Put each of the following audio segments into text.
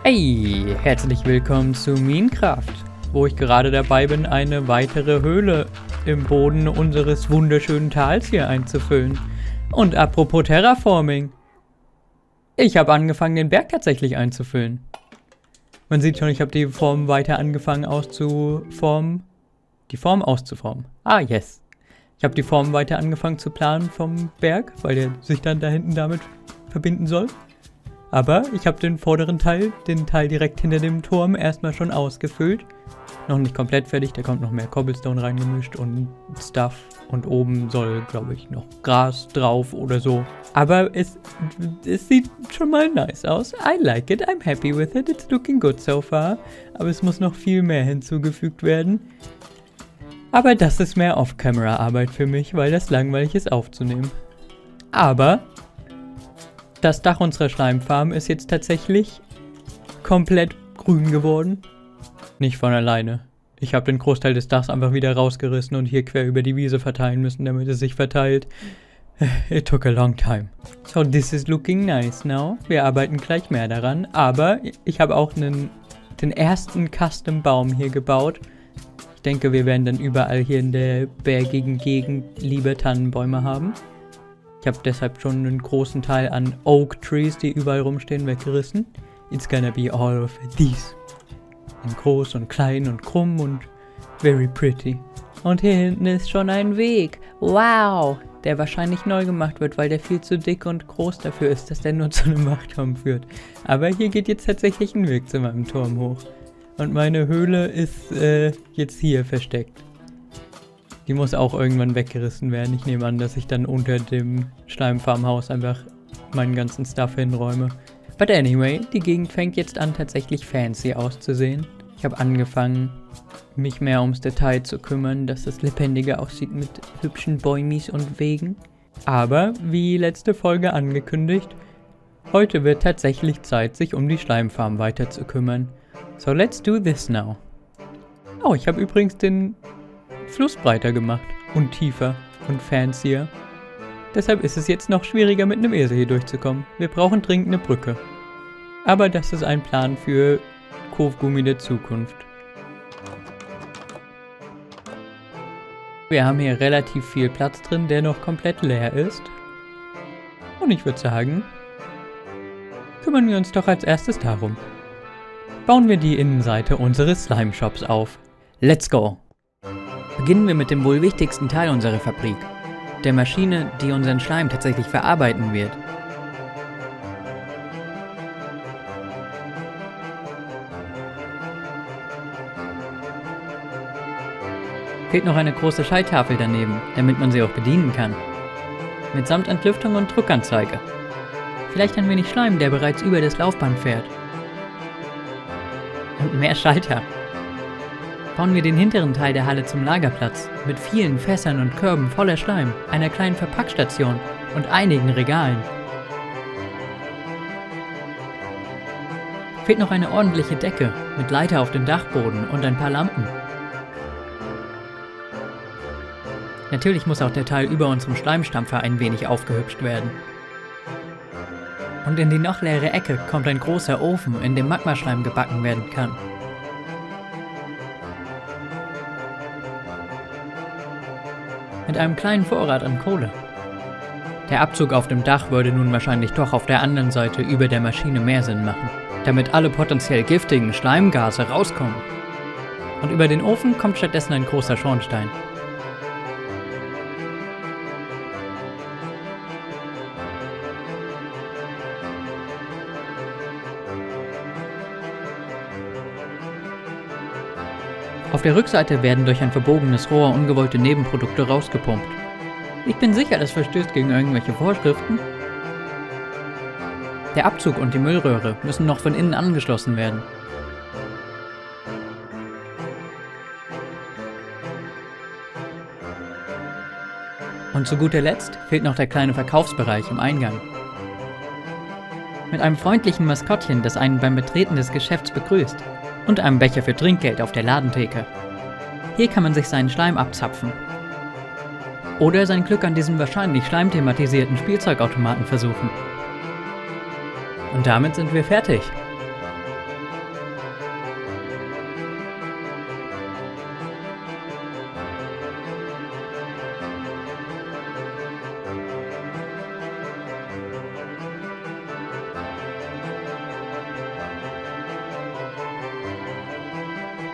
Hey, herzlich willkommen zu Minecraft, wo ich gerade dabei bin, eine weitere Höhle im Boden unseres wunderschönen Tals hier einzufüllen. Und apropos Terraforming, ich habe angefangen, den Berg tatsächlich einzufüllen. Man sieht schon, ich habe die Form weiter angefangen auszuformen. Die Form auszuformen. Ah, yes. Ich habe die Form weiter angefangen zu planen vom Berg, weil der sich dann da hinten damit verbinden soll. Aber ich habe den vorderen Teil, den Teil direkt hinter dem Turm, erstmal schon ausgefüllt. Noch nicht komplett fertig, da kommt noch mehr Cobblestone reingemischt und Stuff. Und oben soll, glaube ich, noch Gras drauf oder so. Aber es sieht schon mal nice aus. I like it, I'm happy with it, it's looking good so far. Aber es muss noch viel mehr hinzugefügt werden. Aber das ist mehr Off-Camera-Arbeit für mich, weil das langweilig ist aufzunehmen. Aber das Dach unserer Schleimfarm ist jetzt tatsächlich komplett grün geworden. Nicht von alleine. Ich habe den Großteil des Dachs einfach wieder rausgerissen und hier quer über die Wiese verteilen müssen, damit es sich verteilt. It took a long time. So, this is looking nice now. Wir arbeiten gleich mehr daran, aber ich habe auch den ersten Custom-Baum hier gebaut. Ich denke, wir werden dann überall hier in der bergigen Gegend lieber Tannenbäume haben. Ich habe deshalb schon einen großen Teil an Oak Trees, die überall rumstehen, weggerissen. It's gonna be all of these. In groß und klein und krumm und very pretty. Und hier hinten ist schon ein Weg. Wow! Der wahrscheinlich neu gemacht wird, weil der viel zu dick und groß dafür ist, dass der nur zu einem Wachturm führt. Aber hier geht jetzt tatsächlich ein Weg zu meinem Turm hoch. Und meine Höhle ist jetzt hier versteckt. Die muss auch irgendwann weggerissen werden. Ich nehme an, dass ich dann unter dem Schleimfarmhaus einfach meinen ganzen Stuff hinräume. But anyway, die Gegend fängt jetzt an, tatsächlich fancy auszusehen. Ich habe angefangen, mich mehr ums Detail zu kümmern, dass es lebendiger aussieht mit hübschen Bäumis und Wegen. Aber, wie letzte Folge angekündigt, heute wird tatsächlich Zeit, sich um die Schleimfarm weiter zu kümmern. So let's do this now. Oh, ich habe übrigens den Fluss breiter gemacht und tiefer und fancier. Deshalb ist es jetzt noch schwieriger, mit einem Esel hier durchzukommen. Wir brauchen dringend eine Brücke. Aber das ist ein Plan für Kofgummi der Zukunft. Wir haben hier relativ viel Platz drin, der noch komplett leer ist. Und ich würde sagen, kümmern wir uns doch als erstes darum. Bauen wir die Innenseite unseres Slime-Shops auf. Let's go! Beginnen wir mit dem wohl wichtigsten Teil unserer Fabrik, der Maschine, die unseren Schleim tatsächlich verarbeiten wird. Fehlt noch eine große Schalttafel daneben, damit man sie auch bedienen kann. Mitsamt Entlüftung und Druckanzeige. Vielleicht ein wenig Schleim, der bereits über das Laufband fährt. Und mehr Schalter. Bauen wir den hinteren Teil der Halle zum Lagerplatz, mit vielen Fässern und Körben voller Schleim, einer kleinen Verpackstation und einigen Regalen. Fehlt noch eine ordentliche Decke, mit Leiter auf dem Dachboden und ein paar Lampen. Natürlich muss auch der Teil über unserem Schleimstampfer ein wenig aufgehübscht werden. Und in die noch leere Ecke kommt ein großer Ofen, in dem Magmaschleim gebacken werden kann. Mit einem kleinen Vorrat an Kohle. Der Abzug auf dem Dach würde nun wahrscheinlich doch auf der anderen Seite über der Maschine mehr Sinn machen, damit alle potenziell giftigen Schleimgase rauskommen. Und über den Ofen kommt stattdessen ein großer Schornstein. Auf der Rückseite werden durch ein verbogenes Rohr ungewollte Nebenprodukte rausgepumpt. Ich bin sicher, das verstößt gegen irgendwelche Vorschriften. Der Abzug und die Müllröhre müssen noch von innen angeschlossen werden. Und zu guter Letzt fehlt noch der kleine Verkaufsbereich im Eingang. Mit einem freundlichen Maskottchen, das einen beim Betreten des Geschäfts begrüßt. Und einem Becher für Trinkgeld auf der Ladentheke. Hier kann man sich seinen Schleim abzapfen. Oder sein Glück an diesem wahrscheinlich schleimthematisierten Spielzeugautomaten versuchen. Und damit sind wir fertig.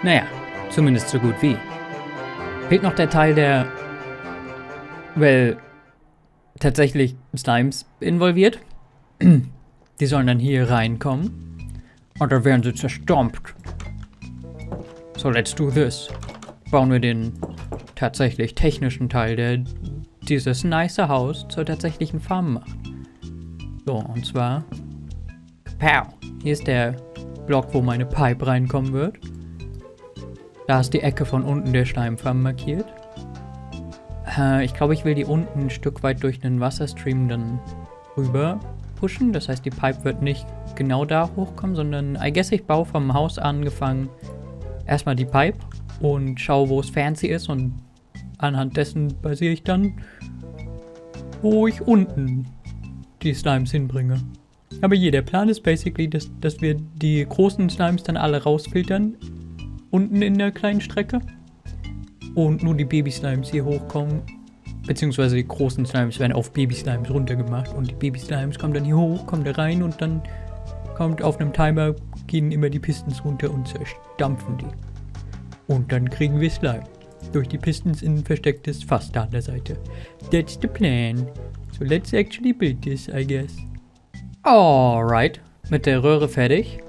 Naja, zumindest so gut wie. Fehlt noch der Teil, der, tatsächlich Slimes involviert. Die sollen dann hier reinkommen. Und dann werden sie zerstompft. So, let's do this. Bauen wir den tatsächlich technischen Teil, der dieses nice Haus zur tatsächlichen Farm macht. So, und zwar... Pow! Hier ist der Block, wo meine Pipe reinkommen wird. Da ist die Ecke von unten der Schleimfarm markiert. Ich glaube, ich will die unten ein Stück weit durch einen Wasserstream dann rüber pushen. Das heißt, die Pipe wird nicht genau da hochkommen, sondern ich baue vom Haus angefangen erstmal die Pipe und schaue, wo es fancy ist, und anhand dessen basiere ich dann, wo ich unten die Slimes hinbringe. Aber hier, der Plan ist basically, dass wir die großen Slimes dann alle rausfiltern, unten in der kleinen Strecke, und nur die Baby-Slimes hier hochkommen, beziehungsweise die großen Slimes werden auf Baby-Slimes runtergemacht und die Baby-Slimes kommen dann hier hoch, kommen da rein und dann kommt auf einem Timer, gehen immer die Pistons runter und zerstampfen die. Und dann kriegen wir Slime. Durch die Pistons in ein verstecktes Fass da an der Seite. That's the plan. So let's actually build this, I guess. Alright. Mit der Röhre fertig.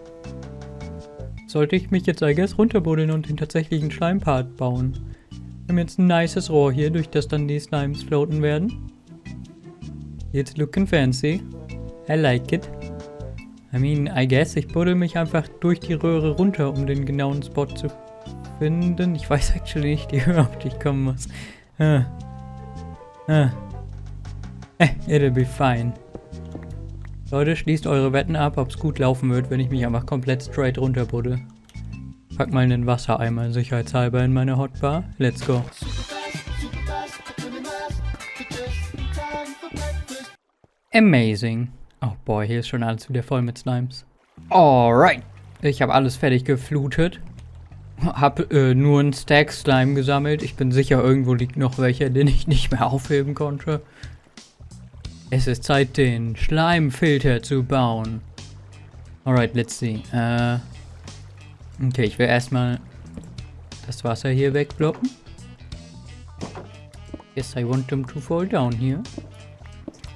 Sollte ich mich jetzt, I guess, runterbuddeln und den tatsächlichen Schleimpart bauen. Wir haben jetzt ein nices Rohr hier, durch das dann die Slimes floaten werden. It's looking fancy. I like it. I mean, I guess, ich buddel mich einfach durch die Röhre runter, um den genauen Spot zu finden. Ich weiß actually nicht die Höhe, auf die ich kommen muss. It'll be fine. Leute, schließt eure Wetten ab, ob es gut laufen wird, wenn ich mich einfach komplett straight runterbuddel. Pack mal einen Wassereimer sicherheitshalber in meine Hotbar. Let's go. Amazing. Oh boy, hier ist schon alles wieder voll mit Slimes. Alright. Ich habe alles fertig geflutet. Hab nur einen Stack Slime gesammelt. Ich bin sicher, irgendwo liegt noch welcher, den ich nicht mehr aufheben konnte. Es ist Zeit, den Schleimfilter zu bauen. Alright, let's see. Okay, ich will erstmal das Wasser hier wegblocken. Yes, I want them to fall down here.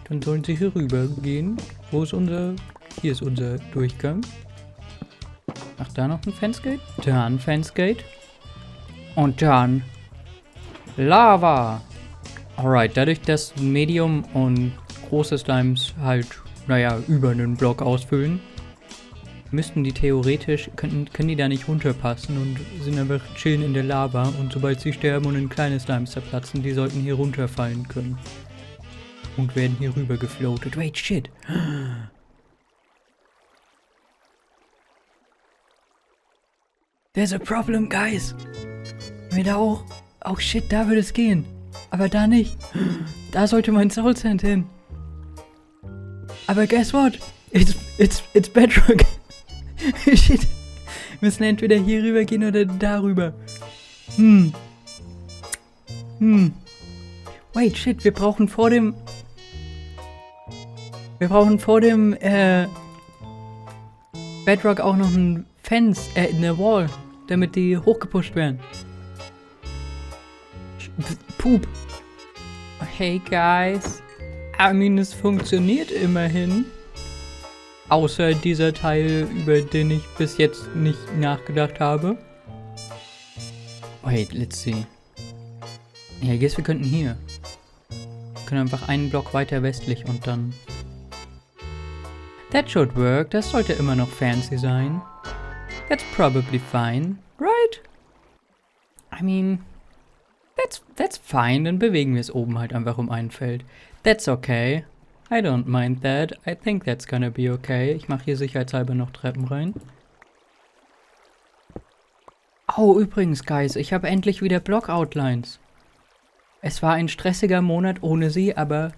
Dann sollen sie hier rüber gehen. Wo ist unser... Hier ist unser Durchgang. Ach, da noch ein Fansgate. Da ein Fansgate. Und dann... Lava! Alright, dadurch, dass Medium und große Slimes halt, naja, über einen Block ausfüllen, müssten die theoretisch, können die da nicht runterpassen und sind einfach chillen in der Lava, und sobald sie sterben und in kleine Slimes zerplatzen, die sollten hier runterfallen können. Und werden hier rüber gefloatet. Wait, shit. There's a problem, guys. Wenn wir da auch... Oh shit, da würde es gehen. Aber da nicht. Da sollte mein Soul Sand hin. Aber guess what? It's Bedrock. Shit. Wir müssen entweder hier rüber gehen oder darüber. Wait, shit, wir brauchen vor dem Bedrock auch noch ein Fence, eine Wall, damit die hochgepusht werden. Poop. Hey guys. I mean, es funktioniert immerhin. Außer dieser Teil, über den ich bis jetzt nicht nachgedacht habe. Wait, let's see. Ja, ich guess wir könnten hier. Wir können einfach einen Block weiter westlich und dann... That should work. Das sollte immer noch fancy sein. That's probably fine, right? I mean... That's fine, dann bewegen wir es oben halt einfach um ein Feld. That's okay. I don't mind that. I think that's gonna be okay. Ich mache hier sicherheitshalber noch Treppen rein. Oh, übrigens, Guys, ich habe endlich wieder Block-Outlines. Es war ein stressiger Monat ohne sie, aber...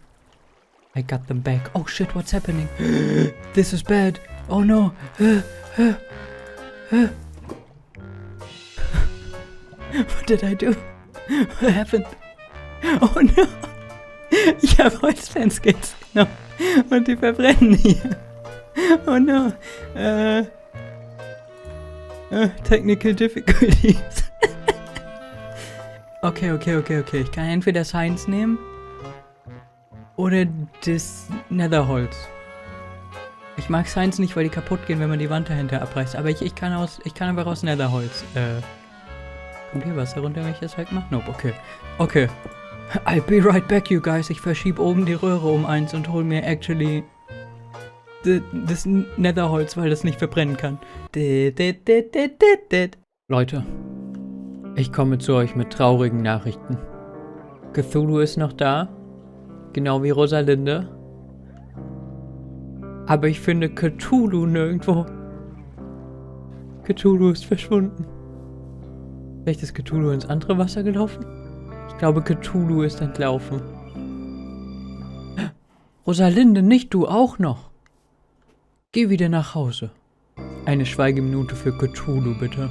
I got them back. Oh shit, what's happening? This is bad. Oh no. What did I do? What happened? Oh no! Ich habe Holzfansgates genommen und die verbrennen hier. Oh no. Technical Difficulties. Okay. Ich kann entweder Science nehmen oder das Netherholz. Ich mag Science nicht, weil die kaputt gehen, wenn man die Wand dahinter abreißt. Aber ich kann einfach aus Netherholz. Kommt hier Wasser runter, wenn ich das wegmache? Nope, okay. I'll be right back, you guys. Ich verschiebe oben die Röhre um 1 und hol mir actually das Netherholz, weil das nicht verbrennen kann. Leute, ich komme zu euch mit traurigen Nachrichten. Cthulhu ist noch da, genau wie Rosalinde. Aber ich finde Cthulhu nirgendwo. Cthulhu ist verschwunden. Vielleicht ist Cthulhu ins andere Wasser gelaufen? Ich glaube, Cthulhu ist entlaufen. Rosalinde, nicht du auch noch. Geh wieder nach Hause. Eine Schweigeminute für Cthulhu, bitte.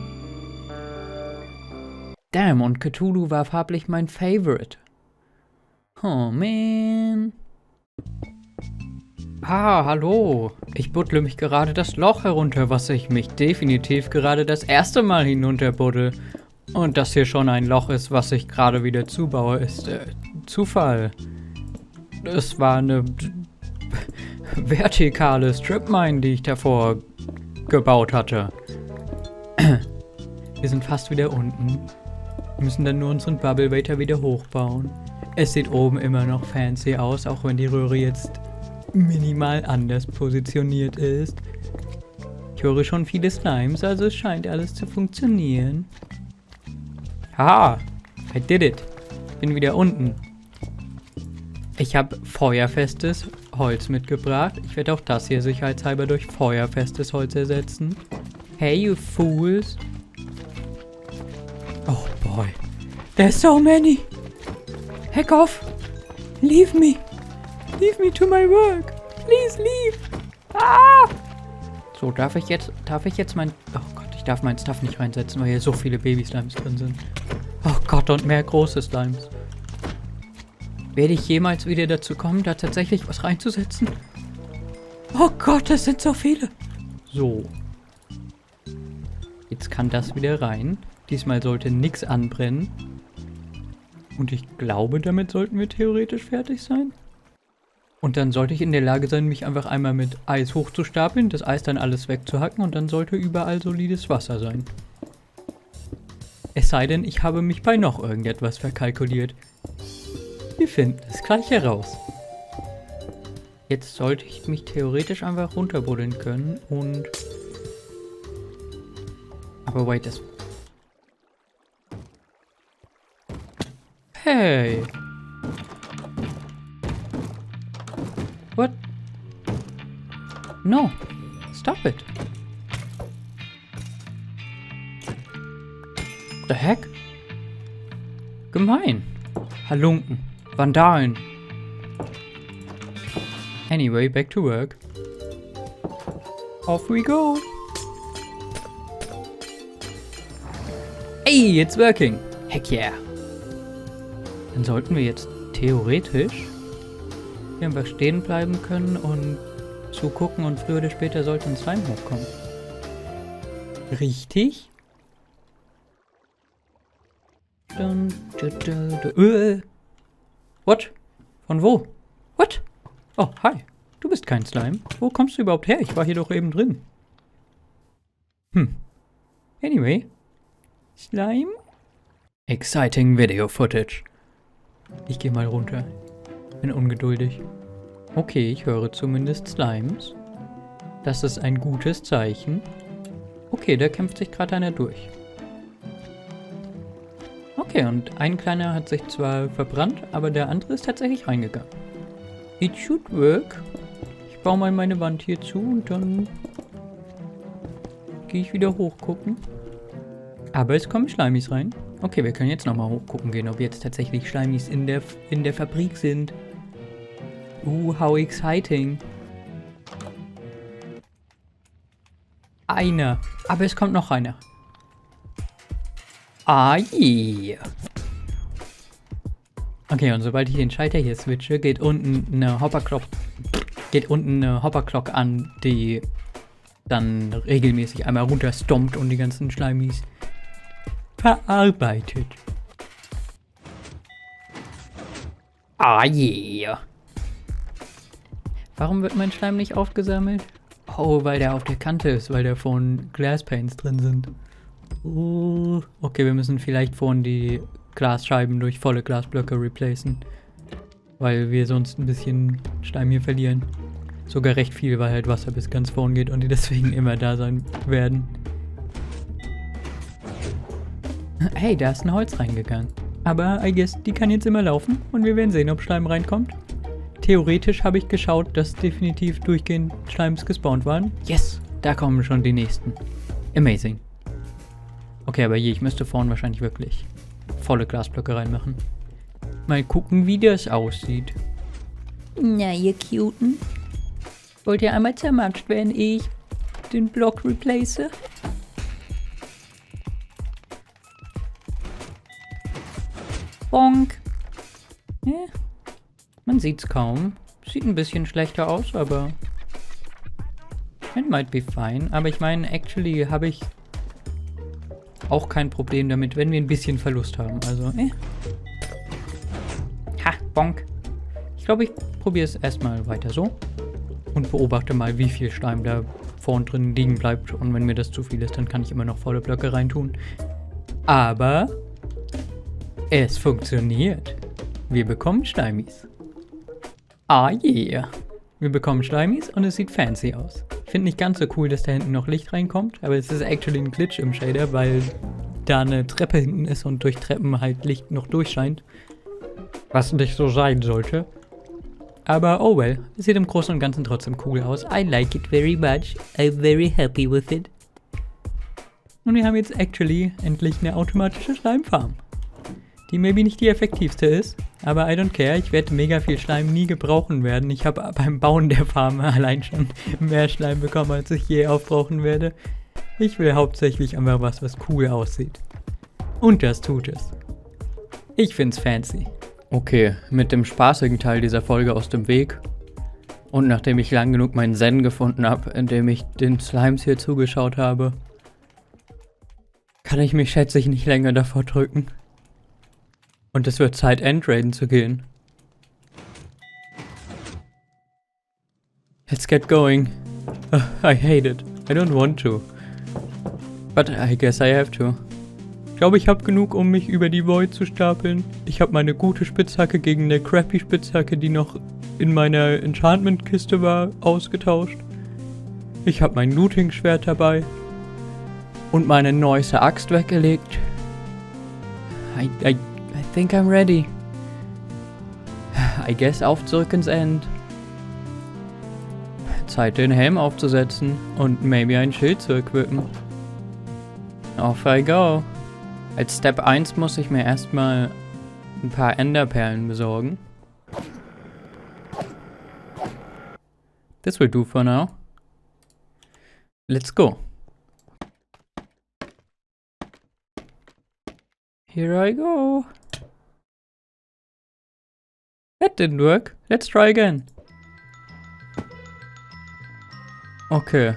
Damn, und Cthulhu war farblich mein Favorite. Oh, man. Hallo. Ich buddle mich gerade das Loch herunter, was ich mich definitiv gerade das erste Mal hinunterbuddel. Und das hier schon ein Loch ist, was ich gerade wieder zubaue, ist Zufall. Es war eine vertikale Stripmine, die ich davor gebaut hatte. Wir sind fast wieder unten. Wir müssen dann nur unseren Bubble Waiter wieder hochbauen. Es sieht oben immer noch fancy aus, auch wenn die Röhre jetzt minimal anders positioniert ist. Ich höre schon viele Slimes, also es scheint alles zu funktionieren. Haha, I did it. Bin wieder unten. Ich habe feuerfestes Holz mitgebracht. Ich werde auch das hier sicherheitshalber durch feuerfestes Holz ersetzen. Hey, you fools. Oh boy. There's so many. Heck off. Leave me. Leave me to my work. Please leave. Ah! So, darf ich jetzt mein... Oh Gott, ich darf mein Stuff nicht reinsetzen, weil hier so viele Baby-Slimes drin sind. Oh Gott, und mehr große Slimes. Werde ich jemals wieder dazu kommen, da tatsächlich was reinzusetzen? Oh Gott, das sind so viele. So. Jetzt kann das wieder rein. Diesmal sollte nichts anbrennen. Und ich glaube, damit sollten wir theoretisch fertig sein. Und dann sollte ich in der Lage sein, mich einfach einmal mit Eis hochzustapeln, das Eis dann alles wegzuhacken und dann sollte überall solides Wasser sein. Es sei denn, ich habe mich bei noch irgendetwas verkalkuliert. Wir finden es gleich heraus. Jetzt sollte ich mich theoretisch einfach runterbuddeln können und... Aber wait, das... Hey! What? No! Stop it! The heck? Gemein! Halunken! Vandalen! Anyway, back to work. Off we go! Hey, it's working! Heck yeah! Dann sollten wir jetzt theoretisch hier einfach stehen bleiben können und zugucken und früher oder später sollte ein Slime hochkommen. Richtig? What? Von wo? What? Oh, hi. Du bist kein Slime. Wo kommst du überhaupt her? Ich war hier doch eben drin. Anyway. Slime? Exciting Video Footage. Ich gehe mal runter. Bin ungeduldig. Okay, ich höre zumindest Slimes. Das ist ein gutes Zeichen. Okay, da kämpft sich gerade einer durch. Okay, und ein kleiner hat sich zwar verbrannt, aber der andere ist tatsächlich reingegangen. It should work. Ich baue mal meine Wand hier zu und dann gehe ich wieder hochgucken. Aber es kommen Schleimis rein. Okay, wir können jetzt nochmal hochgucken gehen, ob jetzt tatsächlich Schleimis in der Fabrik sind. How exciting. Einer. Aber es kommt noch einer. Ah, yeah. Okay, und sobald ich den Schalter hier switche, geht unten eine Hopperclock an, die dann regelmäßig einmal runterstompt und die ganzen Schleimis verarbeitet. Ah yeah. Warum wird mein Schleim nicht aufgesammelt? Oh, weil der auf der Kante ist, weil da vorne Glasspanes drin sind. Oh. Okay, wir müssen vielleicht vorne die Glasscheiben durch volle Glasblöcke replacen. Weil wir sonst ein bisschen Schleim hier verlieren. Sogar recht viel, weil halt Wasser bis ganz vorn geht und die deswegen immer da sein werden. Hey, da ist ein Holz reingegangen. Aber I guess, die kann jetzt immer laufen und wir werden sehen, ob Schleim reinkommt. Theoretisch habe ich geschaut, dass definitiv durchgehend Schleims gespawnt waren. Yes, da kommen schon die nächsten. Amazing. Okay, aber je, ich müsste vorne wahrscheinlich wirklich volle Glasblöcke reinmachen. Mal gucken, wie das aussieht. Na, ihr Cuten. Wollt ihr einmal zermatscht werden, ehe ich den Block replace? Bonk. Ja, man sieht's kaum. Sieht ein bisschen schlechter aus, aber it might be fine. Aber ich meine, actually habe ich auch kein Problem damit, wenn wir ein bisschen Verlust haben. Also, Ha, bonk. Ich glaube, ich probiere es erstmal weiter so. Und beobachte mal, wie viel Schleim da vorn drin liegen bleibt. Und wenn mir das zu viel ist, dann kann ich immer noch volle Blöcke reintun. Aber es funktioniert. Wir bekommen Schleimis. Ah yeah. Wir bekommen Schleimis und es sieht fancy aus. Ich finde nicht ganz so cool, dass da hinten noch Licht reinkommt, aber es ist actually ein Glitch im Shader, weil da eine Treppe hinten ist und durch Treppen halt Licht noch durchscheint. Was nicht so sein sollte. Aber oh well, es sieht im Großen und Ganzen trotzdem cool aus. I like it very much. I'm very happy with it. Und wir haben jetzt actually endlich eine automatische Schleimfarm. Die maybe nicht die effektivste ist, aber I don't care, ich werde mega viel Schleim nie gebrauchen werden. Ich habe beim Bauen der Farm allein schon mehr Schleim bekommen, als ich je aufbrauchen werde. Ich will hauptsächlich einfach was cool aussieht. Und das tut es. Ich find's fancy. Okay, mit dem spaßigen Teil dieser Folge aus dem Weg und nachdem ich lang genug meinen Zen gefunden habe, indem ich den Slimes hier zugeschaut habe, kann ich mich, schätze ich, nicht länger davor drücken. Und es wird Zeit, Endraiden zu gehen. Let's get going. I hate it. I don't want to. But I guess I have to. Ich glaube, ich habe genug, um mich über die Void zu stapeln. Ich habe meine gute Spitzhacke gegen eine crappy Spitzhacke, die noch in meiner Enchantment-Kiste war, ausgetauscht. Ich habe mein Looting-Schwert dabei. Und meine neueste Axt weggelegt. I think I'm ready. I guess auf zurück ins End. Zeit, den Helm aufzusetzen und maybe ein Schild zu equippen. Off I go. Als Step 1 muss ich mir erstmal ein paar Enderperlen besorgen. This will do for now. Let's go. Here I go. That didn't work. Let's try again. Okay.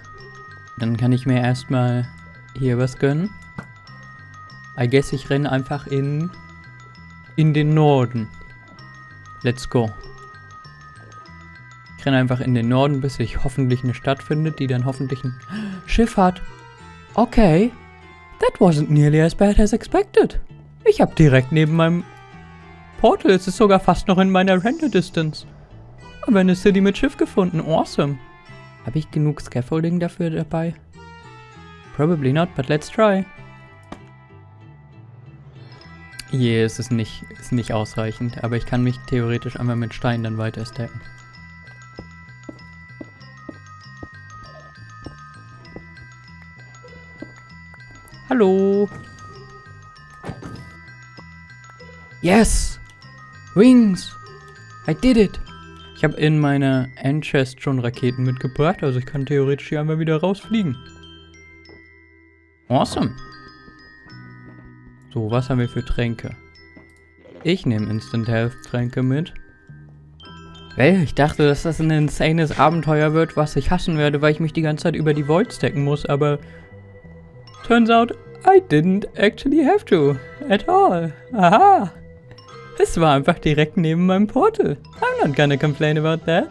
Dann kann ich mir erstmal hier was gönnen. I guess ich renne einfach in den Norden. Let's go. Ich renne einfach in den Norden, bis ich hoffentlich eine Stadt finde, die dann hoffentlich ein Schiff hat. Okay. That wasn't nearly as bad as expected. Ich habe direkt neben meinem Portal, es ist sogar fast noch in meiner Render-Distance. Aber eine City mit Schiff gefunden. Awesome. Habe ich genug Scaffolding dafür dabei? Probably not, but let's try. Yeah, es ist nicht ausreichend, aber ich kann mich theoretisch einmal mit Stein dann weiter stacken. Hallo. Yes! Wings! I did it! Ich habe in meiner Endchest schon Raketen mitgebracht, also ich kann theoretisch hier einmal wieder rausfliegen. Awesome! So, was haben wir für Tränke? Ich nehme Instant Health Tränke mit. Well, ich dachte, dass das ein insanes Abenteuer wird, was ich hassen werde, weil ich mich die ganze Zeit über die Void stacken muss, aber turns out, I didn't actually have to. At all. Aha. Es war einfach direkt neben meinem Portal. I'm not gonna complain about that.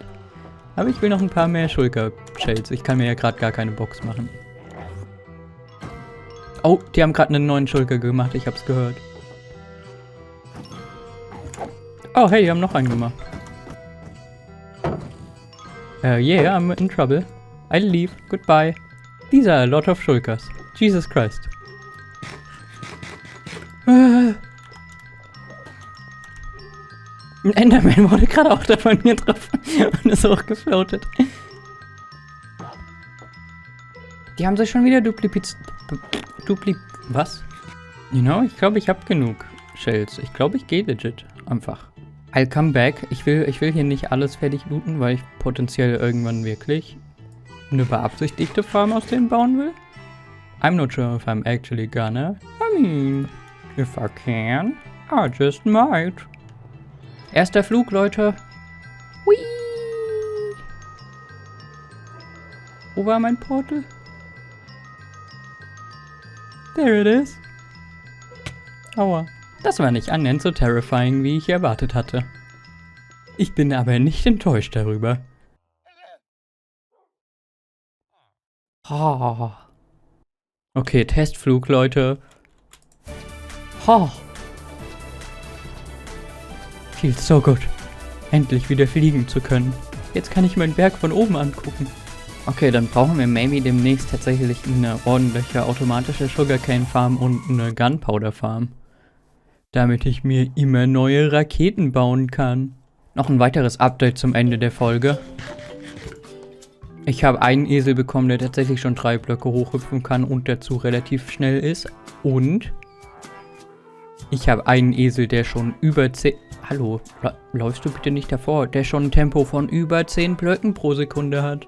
Aber ich will noch ein paar mehr Schulker-Shells. Ich kann mir ja gerade gar keine Box machen. Oh, die haben gerade einen neuen Schulker gemacht. Ich hab's gehört. Oh, hey, die haben noch einen gemacht. Yeah, I'm in trouble. I'll leave. Goodbye. These are a lot of Schulkers. Jesus Christ. Ein Enderman wurde gerade auch da von mir drauf und ist hochgefloatet. Die haben sich schon wieder was? You know, ich glaube, ich habe genug Shells. Ich glaube, ich gehe legit. Einfach. I'll come back. Ich will hier nicht alles fertig looten, weil ich potenziell irgendwann wirklich eine beabsichtigte Farm aus denen bauen will. I'm not sure if I'm actually gonna. I mean, if I can, I just might. Erster Flug, Leute. Whee! Wo war mein Portal? There it is. Aua. Das war nicht annähernd so terrifying, wie ich erwartet hatte. Ich bin aber nicht enttäuscht darüber. Oh. Okay, Testflug, Leute. Oh. Feels so good. Endlich wieder fliegen zu können. Jetzt kann ich meinen Berg von oben angucken. Okay, dann brauchen wir maybe demnächst tatsächlich eine ordentliche automatische Sugarcane Farm und eine Gunpowder Farm. Damit ich mir immer neue Raketen bauen kann. Noch ein weiteres Update zum Ende der Folge. Ich habe einen Esel bekommen, der tatsächlich schon 3 Blöcke hochhüpfen kann und dazu relativ schnell ist. Und ich habe einen Esel, der schon über 10... Hallo, läufst du bitte nicht davor? Der schon ein Tempo von über 10 Blöcken pro Sekunde hat.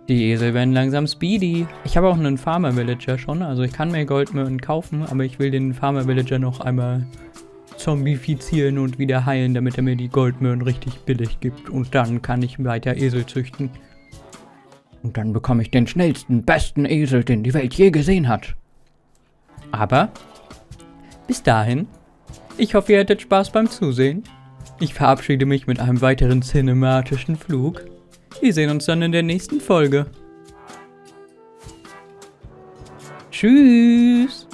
Die Esel werden langsam speedy. Ich habe auch einen Farmer Villager schon, also ich kann mir Goldminen kaufen, aber ich will den Farmer Villager noch einmal zombifizieren und wieder heilen, damit er mir die Goldminen richtig billig gibt. Und dann kann ich weiter Esel züchten. Und dann bekomme ich den schnellsten, besten Esel, den die Welt je gesehen hat. Aber bis dahin, ich hoffe, ihr hattet Spaß beim Zusehen. Ich verabschiede mich mit einem weiteren cinematischen Flug. Wir sehen uns dann in der nächsten Folge. Tschüss!